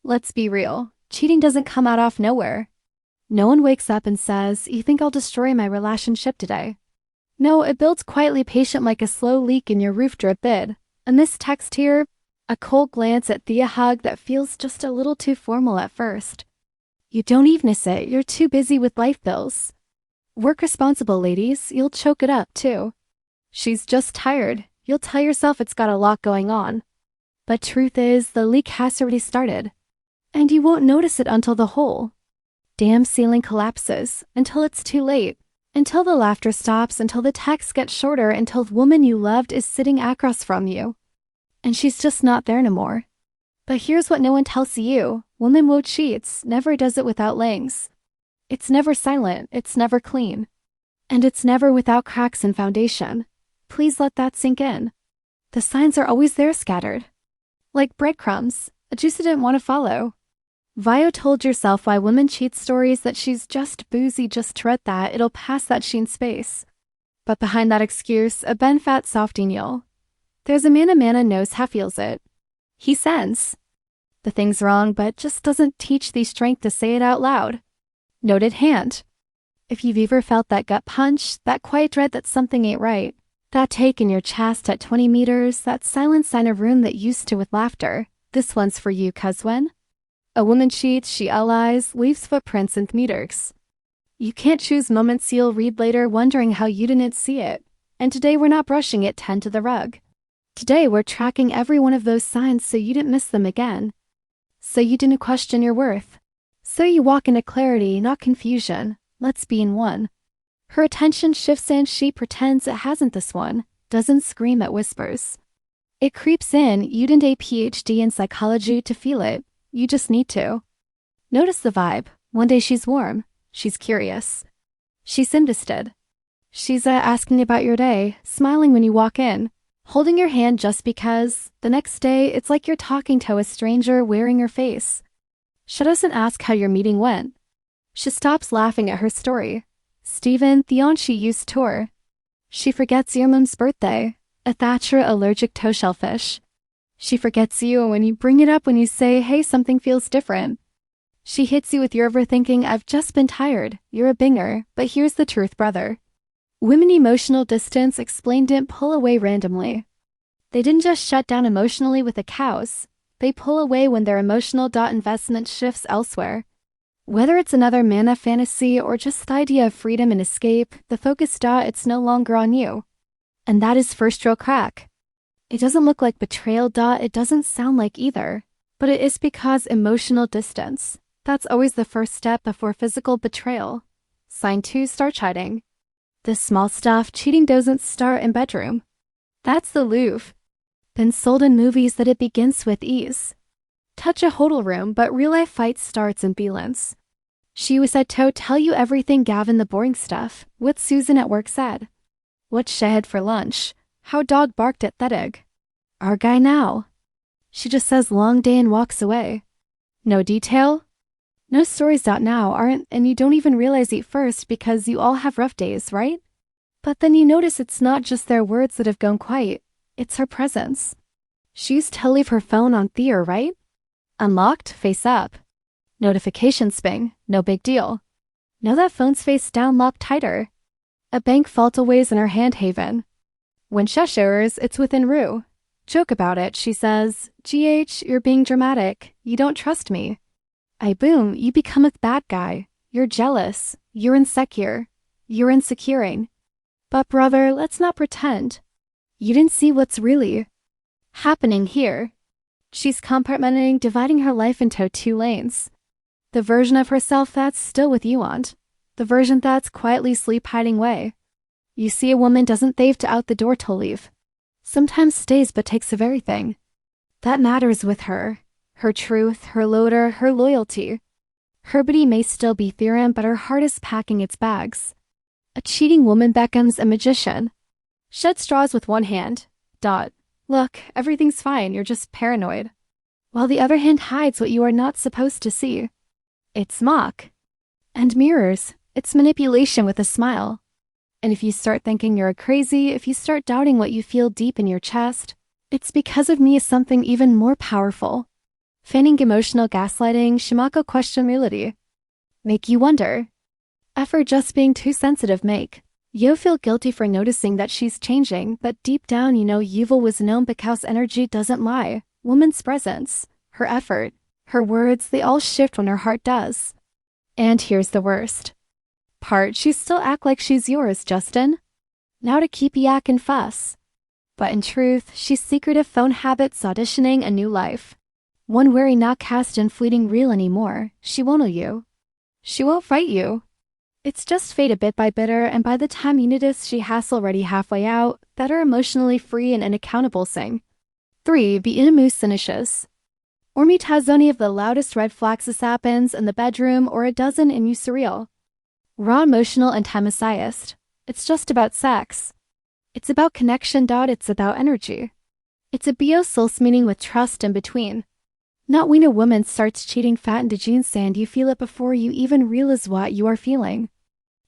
Let's be real. Cheating doesn't come out of nowhere. No one wakes up and says, "You think I'll destroy my relationship today?" No, it builds quietly, patient like a slow leak in your roof drip bid. And this text here, a cold glance at the hug that feels just a little too formal at first. You don't even miss it, you're too busy with life bills. Work responsible, ladies, you'll choke it up too. She's just tired, you'll tell yourself it's got a lot going on. But truth is, the leak has already started. And you won't notice it until the whole damn ceiling collapses, until it's too late, until the laughter stops, until the text gets shorter, until the woman you loved is sitting across from you. And she's just not there no more. But here's what no one tells you. Woman who cheats never does it without langs. It's never silent, it's never clean. And it's never without cracks in foundation. Please let that sink in. The signs are always there scattered. Like breadcrumbs, a juice you didn't want to follow. Vio told yourself why women cheat stories that she's just boozy, just tread that, it'll pass that sheen space. But behind that excuse, a ben fat softy you'll. There's a man knows how feels it. He sends. The thing's wrong, but just doesn't teach the strength to say it out loud. Noted hand. If you've ever felt that gut punch, that quiet dread that something ain't right, that take in your chest at 20 meters, that silent sign of room that used to with laughter, this one's for you, 'cause when a woman cheats, she allies, leaves footprints in meters. You can't choose moments you'll read later wondering how you didn't see it. And today we're not brushing it 10 to the rug. Today we're tracking every one of those signs so you didn't miss them again. So you didn't question your worth. So you walk into clarity, not confusion. Let's be in one. Her attention shifts and she pretends it hasn't. This one doesn't scream at whispers. It creeps in. You didn't a PhD in psychology to feel it. You just need to. Notice the vibe. One day she's warm. She's curious. She's interested. She's asking about your day, smiling when you walk in, holding your hand just because. The next day, it's like you're talking to a stranger wearing your face. She doesn't ask how your meeting went. She stops laughing at her story. Stephen, the aunt she used tour. She forgets your mom's birthday, a Thatcher allergic to shellfish. She forgets you when you bring it up when you say, hey, something feels different. She hits you with your overthinking, I've just been tired. You're a binger, but here's the truth, brother. Women emotional distance explained didn't pull away randomly. They didn't just shut down emotionally with the cows. They pull away when their emotional investment shifts elsewhere. Whether it's another mana fantasy or just the idea of freedom and escape, the focus it's no longer on you. And that is first real crack. It doesn't look like betrayal it doesn't sound like either. But it is because emotional distance. That's always the first step before physical betrayal. Sign 2, start chiding. This small stuff, cheating doesn't start in bedroom. That's the Louvre. Been sold in movies that it begins with ease. Touch a hotel room, but real-life fight starts in Belance. She was said to tell you everything Gavin the boring stuff, what Susan at work said. What she had for lunch, how dog barked at that egg. Our guy now. She just says long day and walks away. No detail? No stories now aren't, and you don't even realize it first because you all have rough days, right? But then you notice it's not just their words that have gone quiet, it's her presence. She used to leave her phone on Theo, right? Unlocked, face up. Notifications ping, no big deal. Now that phone's face down, locked tighter. A bank vault always in her hand haven. When showers, it's within Rue. Joke about it, she says, GH, you're being dramatic. You don't trust me. Boom, you become a bad guy. You're jealous. You're insecure. You're insecuring. But brother, let's not pretend. You didn't see what's really happening here. She's compartmenting, dividing her life into 2 lanes. The version of herself that's still with you, aunt. The version that's quietly sleep hiding away. You see, a woman doesn't thave to out the door to leave. Sometimes stays but takes of everything. That matters with her. Her truth, her loader, her loyalty. Her body may still be theorem, but her heart is packing its bags. A cheating woman beckons a magician. Shed straws with one hand. Look, everything's fine, you're just paranoid. While the other hand hides what you are not supposed to see. It's mock. And mirrors. It's manipulation with a smile. And if you start thinking you're crazy, if you start doubting what you feel deep in your chest, it's because of me is something even more powerful. Feigning emotional gaslighting, shimako questionability. Make you wonder. Effort just being too sensitive make. You feel guilty for noticing that she's changing, but deep down you know evil was known because energy doesn't lie. Woman's presence, her effort, her words, they all shift when her heart does. And here's the worst part, she still act like she's yours, Justin. Now to keep yak and fuss. But in truth, she's secretive phone habits auditioning a new life. One wary not cast and fleeting real anymore. She won't know you. She won't fight you. It's just fade a bit by bitter, and by the time you notice she has already halfway out, better emotionally free and unaccountable sing. 3. Be inimus sinicious. Or meet has any of the loudest red flags happens in the bedroom or a dozen in you surreal. Raw emotional and timesiest. It's just about sex. It's about connection. It's about energy. It's a bios meaning with trust in between. Not when a woman starts cheating fat into jeans and you feel it before you even realize what you are feeling.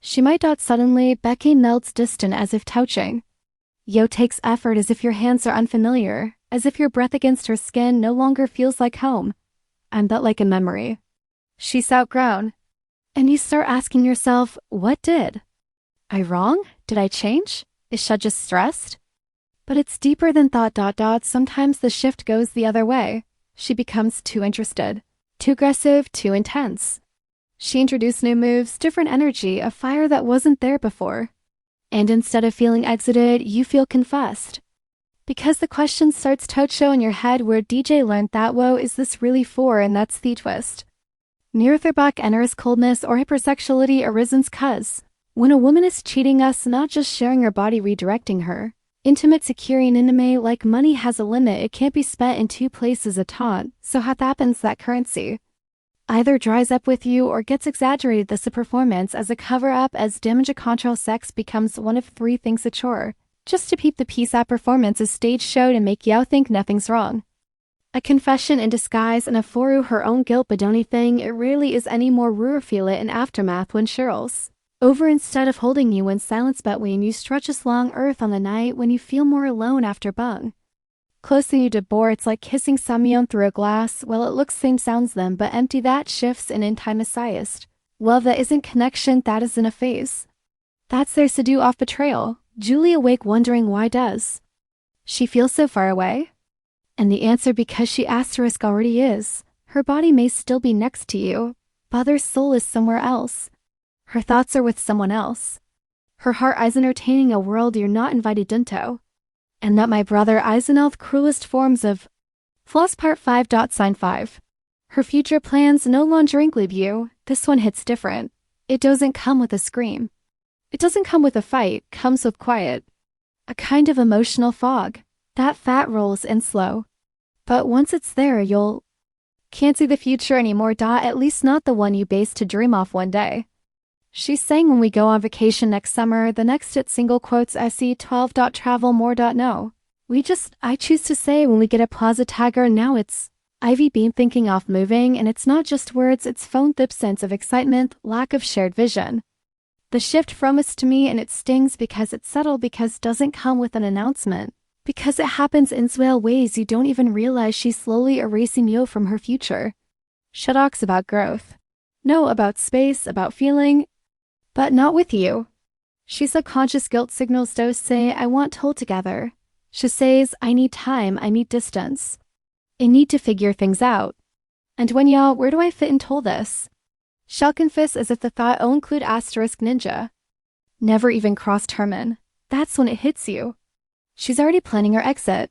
She might suddenly Becky melts distant as if touching. Yo takes effort as if your hands are unfamiliar, as if your breath against her skin no longer feels like home. And that like a memory. She's outgrown. And you start asking yourself, what did? I wrong? Did I change? Is she just stressed? But it's deeper than thought. Sometimes the shift goes the other way. She becomes too interested, too aggressive, too intense. She introduced new moves, different energy, a fire that wasn't there before. And instead of feeling exited, you feel confessed. Because the question starts to show in your head where DJ learned that woe is this really for, and that's the twist. Neartherbach enters coldness or hypersexuality arisen's cuz. When a woman is cheating us, not just sharing her body redirecting her. Intimate securing anime like money has a limit, it can't be spent in two places a taunt, so what happens that currency either dries up with you or gets exaggerated as a performance as a cover-up as damage a control sex becomes one of three things a chore, just to keep the peace at performance a stage show to make you think nothing's wrong. A confession in disguise and a foru her own guilt but don't thing it really is any more ruer feel it in aftermath when Cheryl's over instead of holding you in silence but when you stretch a long earth on the night when you feel more alone after bung. Closing you to bore, it's like kissing someone through a glass. Well, it looks same sounds them, but empty that shifts in intimate. Well, that isn't connection, that is in a phase. That's their seduce off betrayal. Julie awake wondering why does she feel so far away? And the answer because she asterisk already is. Her body may still be next to you, but her soul is somewhere else. Her thoughts are with someone else. Her heart is entertaining a world you're not invited into. And that my brother Eisenel's cruelest forms of Floss Part 5. Sign 5. Her future plans no longer include you. This one hits different. It doesn't come with a scream. It doesn't come with a fight, comes with quiet. A kind of emotional fog. That fat rolls in slow. But once it's there, you'll can't see the future anymore. At least not the one you base to dream off one day. She's saying when we go on vacation next summer, the next at single quotes SE 12. Travel more. No. I choose to say when we get a plaza tagger now it's Ivy Beam thinking off moving, and it's not just words, it's phone thip sense of excitement, lack of shared vision. The shift from us to me and it stings because it's subtle because doesn't come with an announcement. Because it happens in swale ways you don't even realize she's slowly erasing you from her future. She talks about growth. No, about space, about feeling. But not with you. She subconscious guilt signals don't say, I want told together. She says, I need time, I need distance. I need to figure things out. And when y'all, where do I fit in told this? She'll confess as if the thought will include asterisk ninja. Never even crossed Herman. That's when it hits you. She's already planning her exit.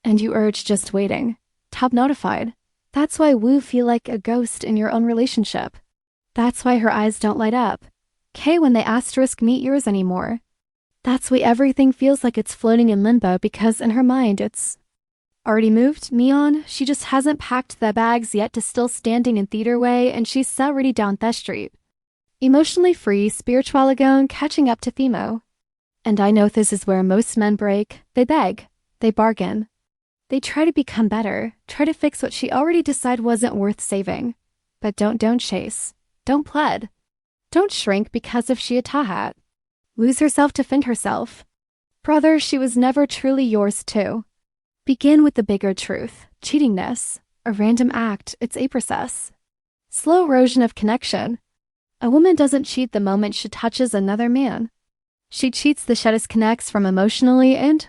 And you urge just waiting. Top notified. That's why Wu feel like a ghost in your own relationship. That's why her eyes don't light up. K when they asterisk meet yours anymore. That's why everything feels like it's floating in limbo because in her mind it's already moved, Neon. She just hasn't packed the bags yet to still standing in theater way and she's already down the street. Emotionally free, spiritual agone, catching up to Themo. And I know this is where most men break. They beg. They bargain. They try to become better, try to fix what she already decided wasn't worth saving. But don't chase. Don't plead. Don't shrink because if she a tahat. Lose herself to defend herself. Brother, she was never truly yours too. Begin with the bigger truth. Cheatingness. a random act, it's a process. Slow erosion of connection. A woman doesn't cheat the moment she touches another man. She cheats the she disconnects from emotionally, and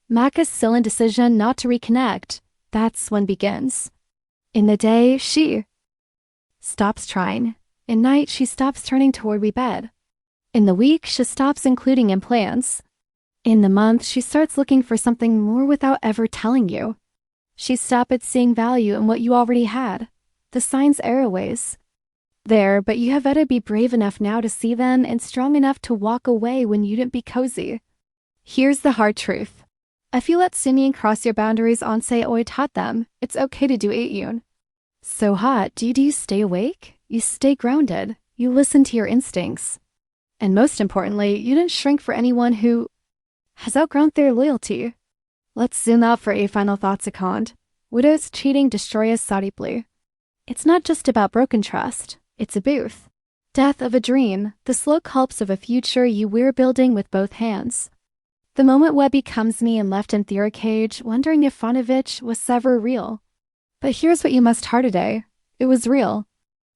Macca's sullen decision not to reconnect, that's when begins. In the day, she stops trying. In night, she stops turning toward we bed. In the week, she stops including in plans. In the month, she starts looking for something more without ever telling you. She stopped seeing value in what you already had. The signs are always there, but you have better be brave enough now to see them and strong enough to walk away when you didn't be cozy. Here's the hard truth. If you let Simeon cross your boundaries on say oi taught them, it's okay to do 8 So hot, do you stay awake? You stay grounded. You listen to your instincts. And most importantly, you didn't shrink for anyone who has outgrown their loyalty. Let's zoom out for a final thoughts account. Widows cheating destroy us so deeply. It's not just about broken trust. It's a booth. Death of a dream, the slow culps of a future you were building with both hands. The moment Webby comes me and left in theory cage, wondering if Fonovich was ever real. But here's what you must hear today. It was real.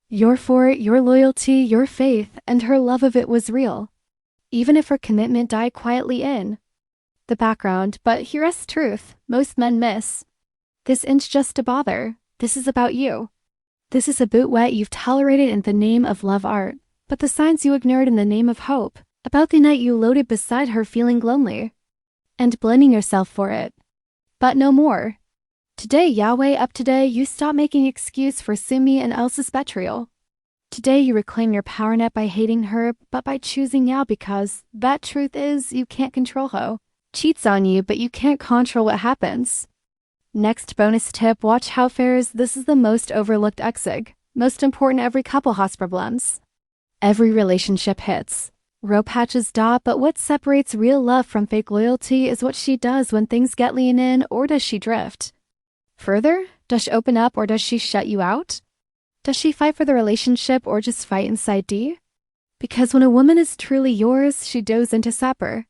Your fort, your loyalty, your faith, and her love of it was real. Even if her commitment died quietly in the background, but here's truth most men miss. This ain't just a bother. This is about you. This is a boot wet you've tolerated in the name of love art, but the signs you ignored in the name of hope, about the night you loaded beside her feeling lonely, and blaming yourself for it. But no more. Today, Yahweh, up today, you stop making excuse for Sumi and Elsa's betrayal. Today, you reclaim your power net by hating her, but by choosing Yah because that truth is you can't control her. Cheats on you, but you can't control what happens. Next bonus tip, watch how fares. This is the most overlooked exig. Most important every couple has problems. Every relationship hits. Row patches dot, but what separates real love from fake loyalty is what she does when things get lean in, or does she drift? Further, does she open up or does she shut you out? Does she fight for the relationship or just fight inside D? Because when a woman is truly yours, she goes into supper.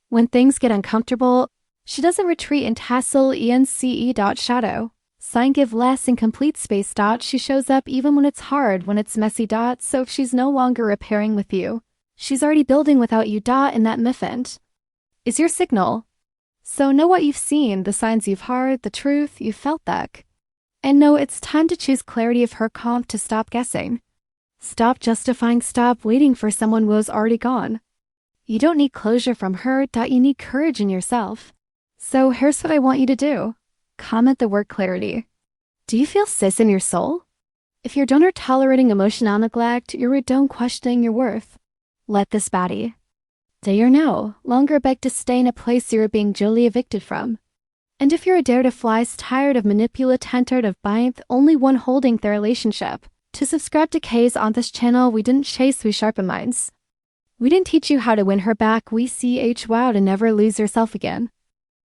When things get uncomfortable, she doesn't retreat in tassel ence.shadow. Sign give less in complete space. She shows up even when it's hard, when it's messy. So if she's no longer repairing with you, she's already building without you. In that miffant is your signal. So know what you've seen, the signs you've heard, the truth, you've felt that. And know it's time to choose clarity of her comp to stop guessing. Stop justifying, stop waiting for someone who's already gone. You don't need closure from her, you need courage in yourself. So here's what I want you to do. Comment the word clarity. Do you feel cis in your soul? If you're done or tolerating emotional neglect, you're done questioning your worth. Let this baddie. Day or no, longer beg to stay in a place you're being duly evicted from. And if you're a dare to flies tired of manipulative of bind, only one holding their relationship. To subscribe to K's on this channel, we didn't chase, we sharpen minds. We didn't teach you how to win her back, we CH wow to never lose yourself again.